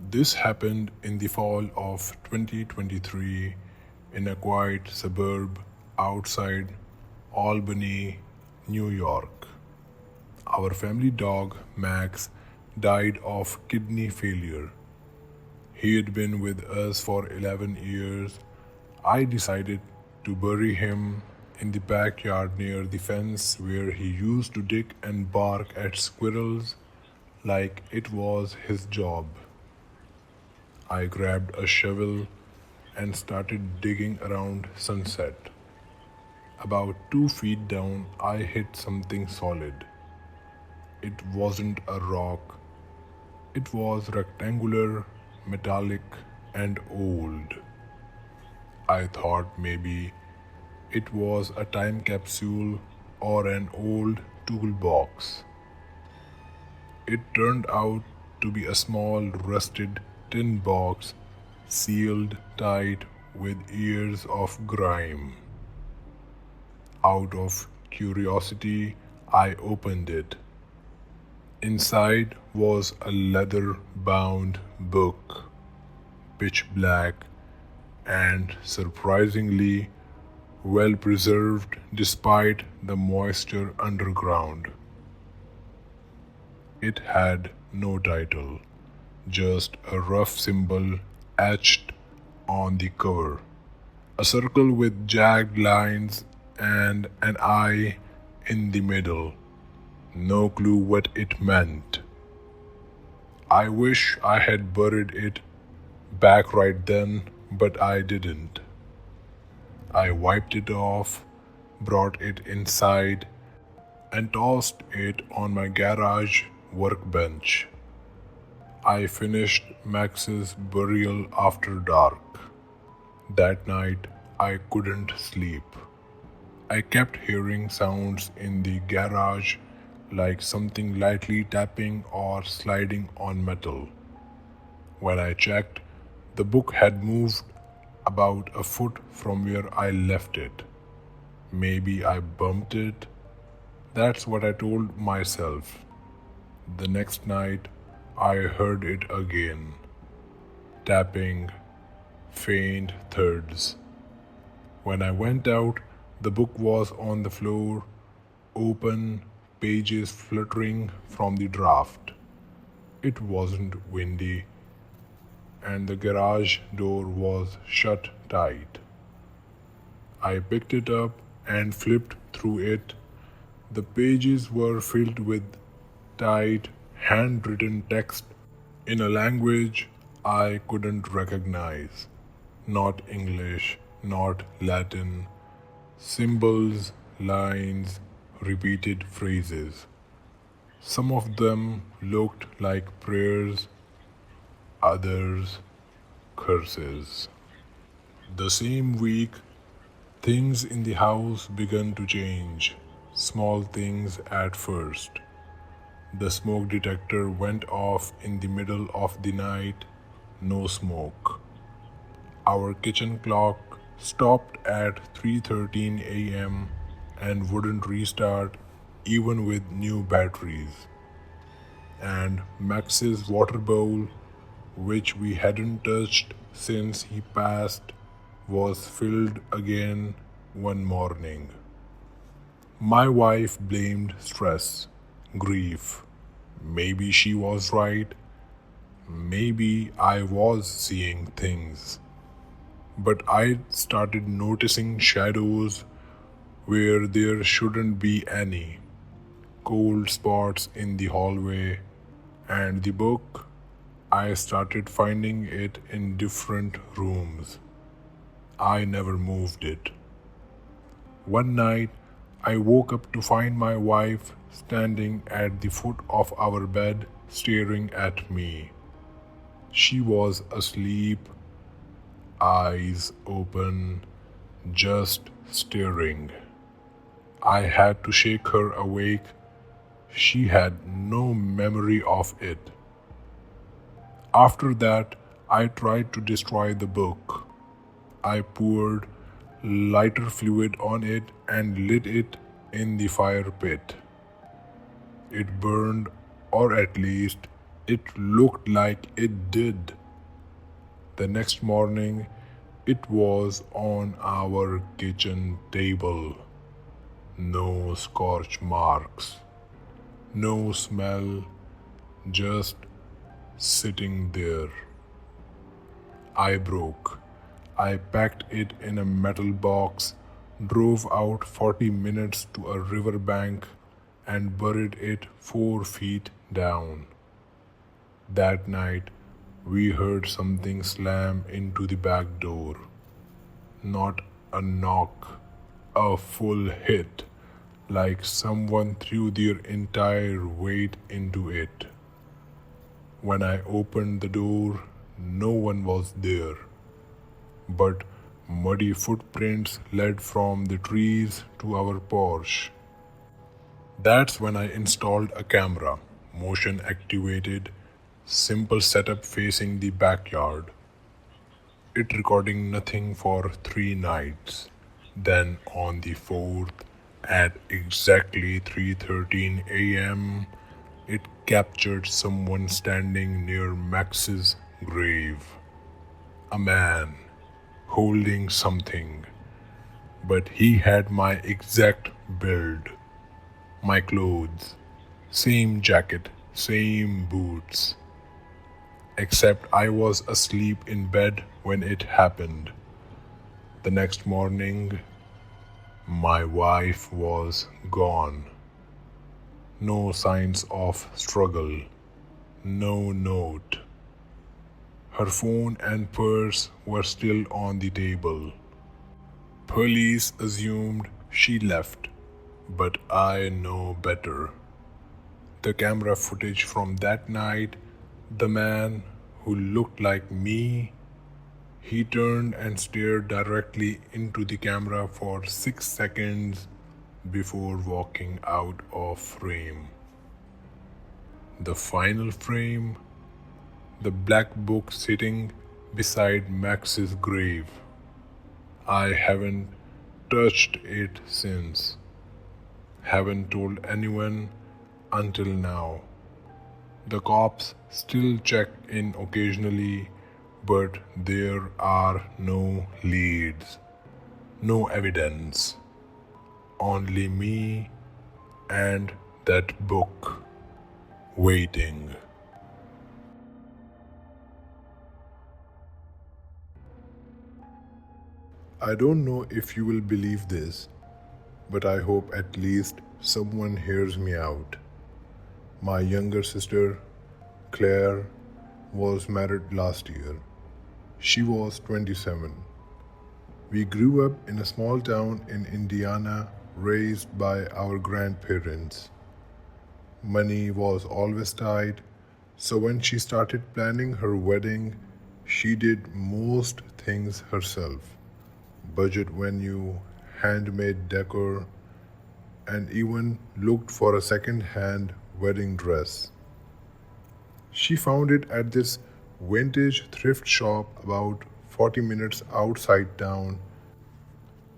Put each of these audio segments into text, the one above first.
This happened in the fall of 2023 in a quiet suburb outside Albany, New York. Our family dog, Max, died of kidney failure. He had been with us for 11 years. I decided to bury him in the backyard near the fence where he used to dig and bark at squirrels like it was his job. I grabbed a shovel and started digging around sunset. About 2 feet down, I hit something solid. It wasn't a rock, it was rectangular, metallic, and old. I thought maybe it was a time capsule or an old toolbox. It turned out to be a small, rusted tin box sealed tight with years of grime. Out of curiosity, I opened it. Inside was a leather bound book, pitch black and surprisingly well preserved despite the moisture underground. It had no title, just a rough symbol etched on the cover. A circle with jagged lines and an eye in the middle. No clue what it meant. I wish I had buried it back right then, but I didn't. I wiped it off, brought it inside, and tossed it on my garage workbench. I finished Max's burial after dark. That night, I couldn't sleep. I kept hearing sounds in the garage like something lightly tapping or sliding on metal. When I checked, the book had moved about a foot from where I left it. Maybe I bumped it. That's what I told myself. The next night, I heard it again. Tapping, faint thirds. When I went out, the book was on the floor, open, pages fluttering from the draft. It wasn't windy, and the garage door was shut tight. I picked it up and flipped through it. The pages were filled with tight, handwritten text in a language I couldn't recognize. Not English, not Latin. Symbols, lines, repeated phrases. Some of them looked like prayers, others curses. The same week, things in the house began to change. Small things at first. The smoke detector went off in the middle of the night. No smoke. Our kitchen clock stopped at 3:13 a.m. and wouldn't restart even with new batteries. And Max's water bowl, which we hadn't touched since he passed, was filled again one morning. My wife blamed stress, grief. Maybe she was right. Maybe I was seeing things. But I started noticing shadows where there shouldn't be any, cold spots in the hallway, and the book, I started finding it in different rooms. I never moved it. One night, I woke up to find my wife standing at the foot of our bed staring at me. She was asleep, eyes open, just staring. I had to shake her awake. She had no memory of it. After that, I tried to destroy the book. I poured lighter fluid on it and lit it in the fire pit. It burned, or at least It looked like it did. The next morning, it was on our kitchen table. No scorch marks, no smell, just sitting there. I broke. I packed it in a metal box, drove out 40 minutes to a riverbank, and buried it 4 feet down. That night, we heard something slam into the back door. Not a knock, a full hit, like someone threw their entire weight into it. When I opened the door, no one was there, but muddy footprints led from the trees to our porch. That's when I installed a camera, motion activated, simple setup facing the backyard. It recording nothing for 3 nights. Then on the fourth, at exactly 3:13 a.m., it captured someone standing near Max's grave. A man holding something, but he had my exact build, my clothes, same jacket, same boots, except I was asleep in bed when it happened. The next morning, my wife was gone. No signs of struggle, no note. Her phone and purse were still on the table. Police assumed she left, but I know better. The camera footage from that night, the man who looked like me, he turned and stared directly into the camera for 6 seconds before walking out of frame. The final frame, the black book sitting beside Max's grave. I haven't touched it since. Haven't told anyone until now. The cops still check in occasionally, but there are no leads, no evidence. Only me and that book waiting. I don't know if you will believe this, but I hope at least someone hears me out. My younger sister, Claire, was married last year. She was 27. We grew up in a small town in Indiana, raised by our grandparents. Money was always tight, so when she started planning her wedding, she did most things herself. Budget venue, handmade decor, and even looked for a second-hand wedding dress. She found it at this vintage thrift shop about 40 minutes outside town,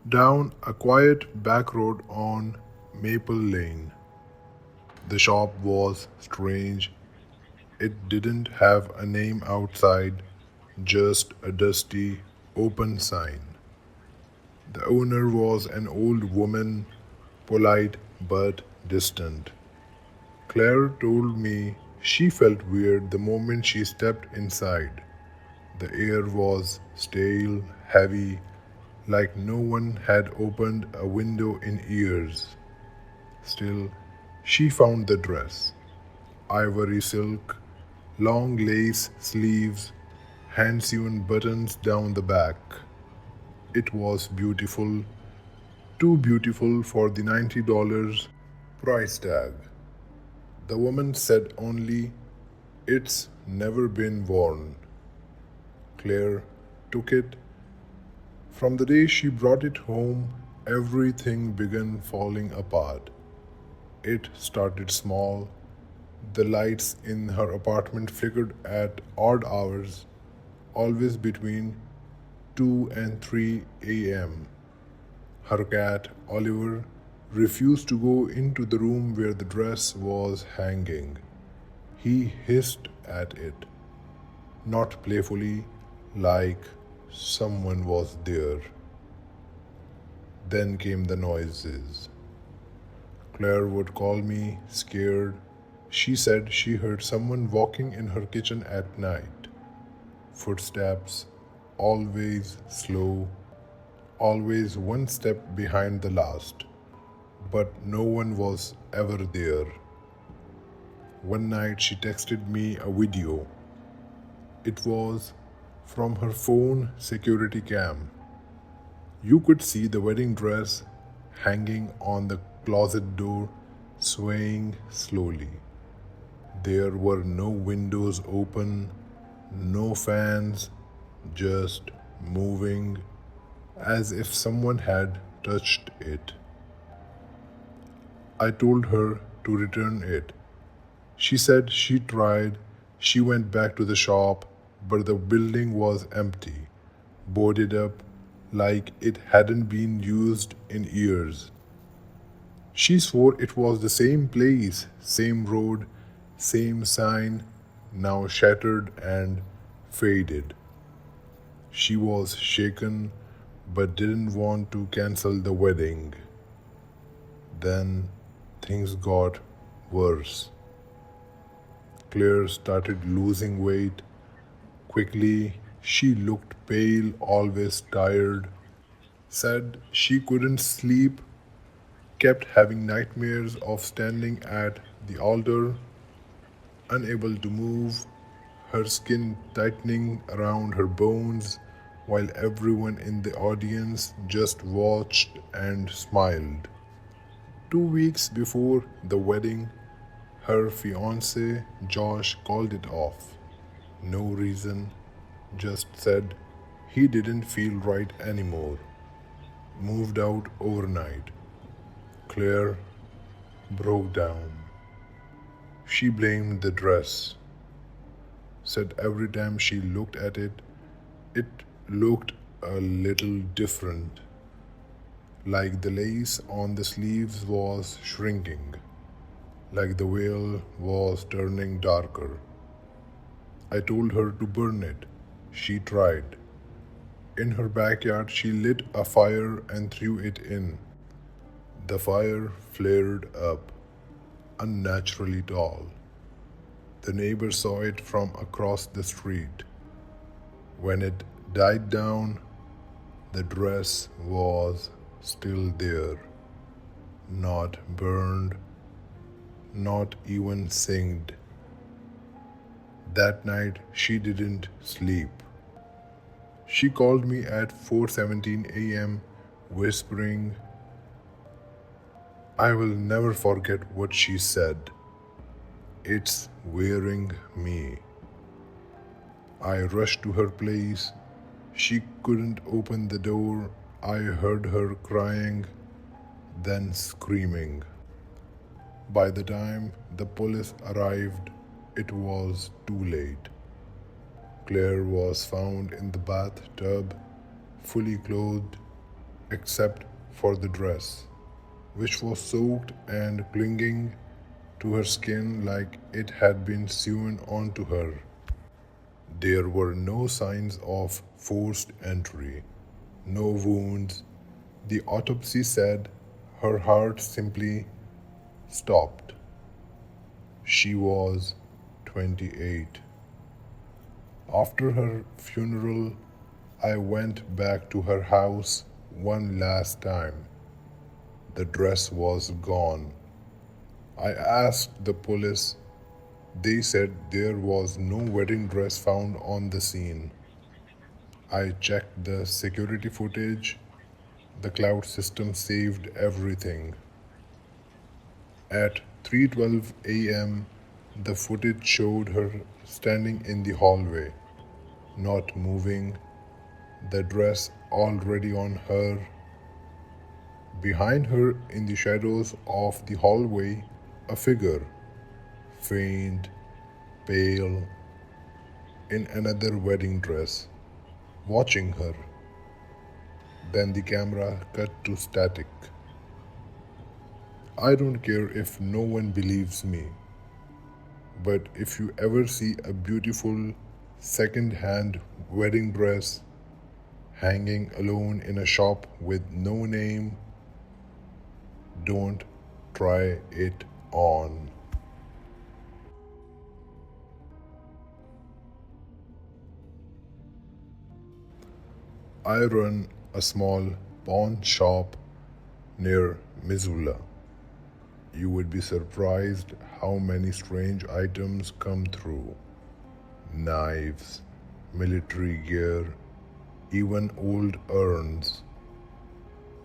down a quiet back road on Maple Lane. The shop was strange. It didn't have a name outside, just a dusty, open sign. The owner was an old woman, polite but distant. Claire told me she felt weird the moment she stepped inside. The air was stale, heavy, like no one had opened a window in years. Still, she found the dress. Ivory silk, long lace sleeves, hand-sewn buttons down the back. It was beautiful, too beautiful for the $90 price tag. The woman said only, "It's never been worn." Claire took it. From the day she brought it home, everything began falling apart. It started small. The lights in her apartment flickered at odd hours, always between 2 and 3 a.m. Her cat, Oliver, refused to go into the room where the dress was hanging. He hissed at it, not playfully, like someone was there. Then came the noises. Claire would call me, scared. She said she heard someone walking in her kitchen at night. Footsteps, always slow, always one step behind the last. But no one was ever there. One night she texted me a video. It was from her phone security cam. You could see the wedding dress hanging on the closet door, swaying slowly. There were no windows open, no fans, just moving as if someone had touched it. I told her to return it. She said she tried. She went back to the shop, but the building was empty, boarded up like it hadn't been used in years. She swore it was the same place, same road, same sign, now shattered and faded. She was shaken but didn't want to cancel the wedding. Then things got worse. Claire started losing weight. Quickly, she looked pale, always tired, said she couldn't sleep, kept having nightmares of standing at the altar, unable to move, her skin tightening around her bones, while everyone in the audience just watched and smiled. 2 weeks before the wedding, her fiance Josh called it off. No reason, just said he didn't feel right anymore. Moved out overnight. Claire broke down. She blamed the dress. Said every time she looked at it, it looked a little different. Like the lace on the sleeves was shrinking. Like the veil was turning darker. I told her to burn it. She tried. In her backyard, she lit a fire and threw it in. The fire flared up, unnaturally tall. The neighbor saw it from across the street. When it died down, the dress was still there, not burned, not even singed. That night, she didn't sleep. She called me at 4:17 a.m., whispering, I will never forget what she said. It's wearing me. I rushed to her place. She couldn't open the door. I heard her crying, then screaming. By the time the police arrived, it was too late. Claire was found in the bathtub, fully clothed, except for the dress, which was soaked and clinging to her skin like it had been sewn onto her. There were no signs of forced entry, no wounds. The autopsy said her heart simply stopped. She was 28. After her funeral, I went back to her house one last time. The dress was gone. I asked the police. They said there was no wedding dress found on the scene. I checked the security footage. The cloud system saved everything. At 3:12 a.m., the footage showed her standing in the hallway, not moving, the dress already on her. Behind her, in the shadows of the hallway, a figure, faint, pale, in another wedding dress, watching her. Then the camera cut to static. I don't care if no one believes me. But if you ever see a beautiful second hand wedding dress hanging alone in a shop with no name, don't try it on. I run a small pawn shop near Missoula. You would be surprised how many strange items come through: knives, military gear, even old urns.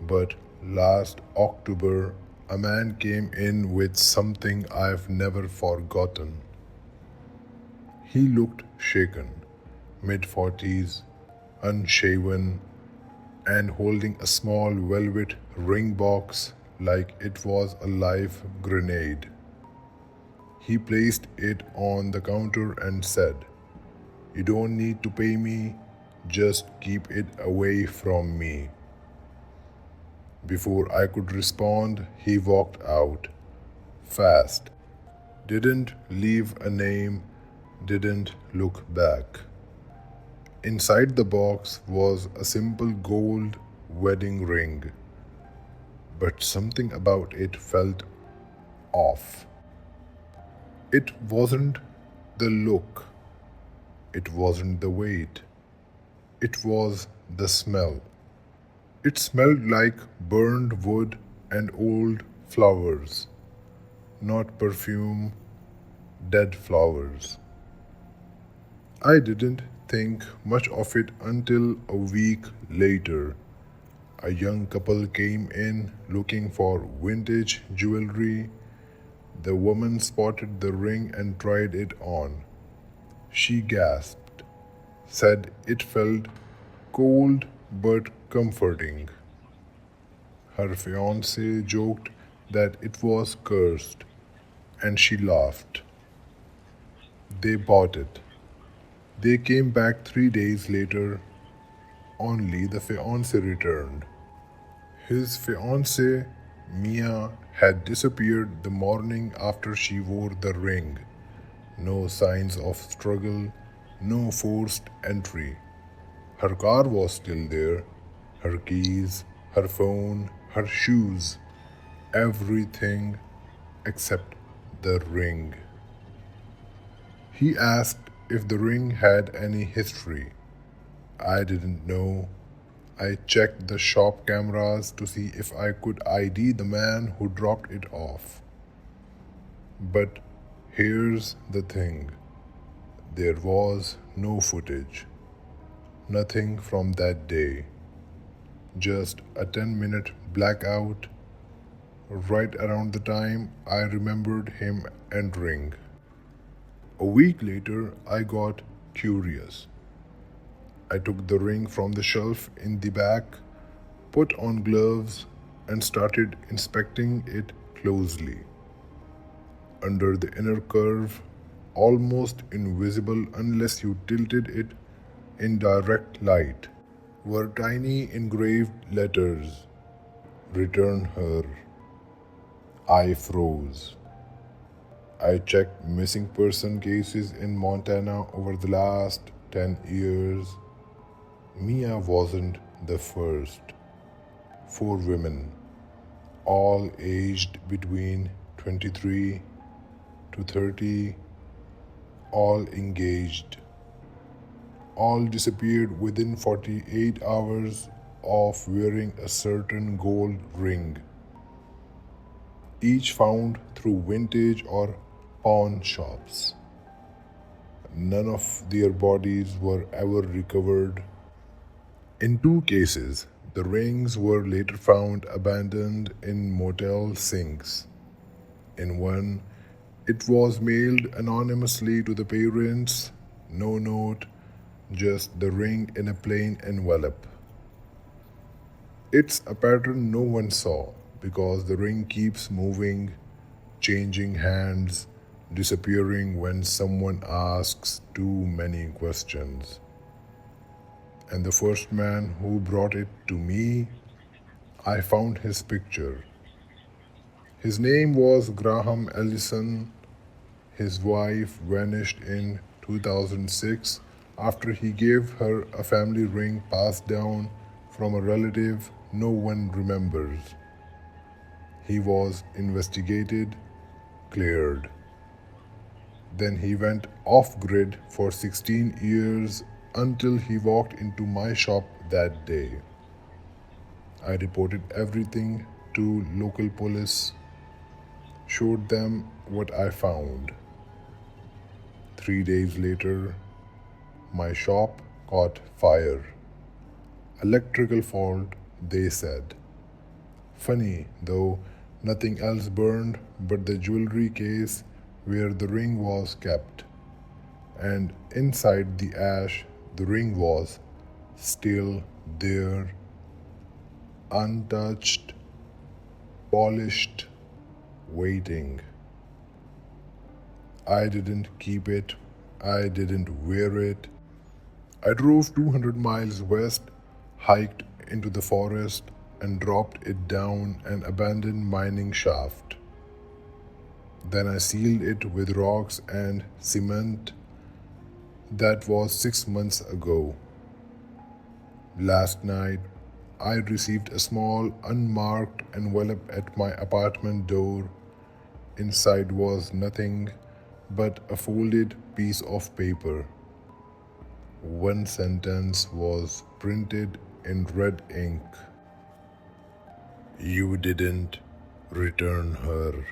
But last October, a man came in with something I've never forgotten. He looked shaken, mid 40s, unshaven, and holding a small velvet ring box like it was a live grenade. He placed it on the counter and said, "You don't need to pay me, just keep it away from me." Before I could respond, he walked out, fast, didn't leave a name, didn't look back. Inside the box was a simple gold wedding ring, but something about it felt off. It wasn't the look, it wasn't the weight, it was the smell. It smelled like burned wood and old flowers, not perfume, dead flowers. I didn't think much of it until a week later. A young couple came in looking for vintage jewelry. The woman spotted the ring and tried it on. She gasped, said it felt cold but comforting. Her fiance joked that it was cursed, and she laughed. They bought it. They came back 3 days later. Only the fiance returned. His fiancée, Mia, had disappeared the morning after she wore the ring. No signs of struggle, no forced entry. Her car was still there, her keys, her phone, her shoes, everything except the ring. He asked if the ring had any history. I didn't know. I checked the shop cameras to see if I could ID the man who dropped it off. But here's the thing: there was no footage, nothing from that day, just a 10-minute blackout right around the time I remembered him entering. A week later, I got curious. I took the ring from the shelf in the back, put on gloves, and started inspecting it closely. Under the inner curve, almost invisible unless you tilted it in direct light, were tiny engraved letters: "Return her." I froze. I checked missing person cases in Montana over the last 10 years. Mia wasn't the first. 4 women, all aged between 23 to 30, all engaged, all disappeared within 48 hours of wearing a certain gold ring, each found through vintage or pawn shops. None of their bodies were ever recovered. In 2 cases, the rings were later found abandoned in motel sinks. In one, it was mailed anonymously to the parents, no note, just the ring in a plain envelope. It's a pattern no one saw because the ring keeps moving, changing hands, disappearing when someone asks too many questions. And the first man who brought it to me, I found his picture. His name was Graham Ellison. His wife vanished in 2006 after he gave her a family ring passed down from a relative no one remembers. He was investigated, cleared. Then he went off grid for 16 years until he walked into my shop that day. I reported everything to local police, showed them what I found. 3 days later, my shop caught fire. Electrical fault, they said. Funny, though, nothing else burned but the jewelry case where the ring was kept. And inside the ash, the ring was still there, untouched, polished, waiting. I didn't keep it, I didn't wear it. I drove 200 miles west, hiked into the forest, and dropped it down an abandoned mining shaft. Then I sealed it with rocks and cement. That was 6 months ago. Last night, I received a small, unmarked envelope at my apartment door. Inside was nothing but a folded piece of paper. One sentence was printed in red ink. You didn't return her.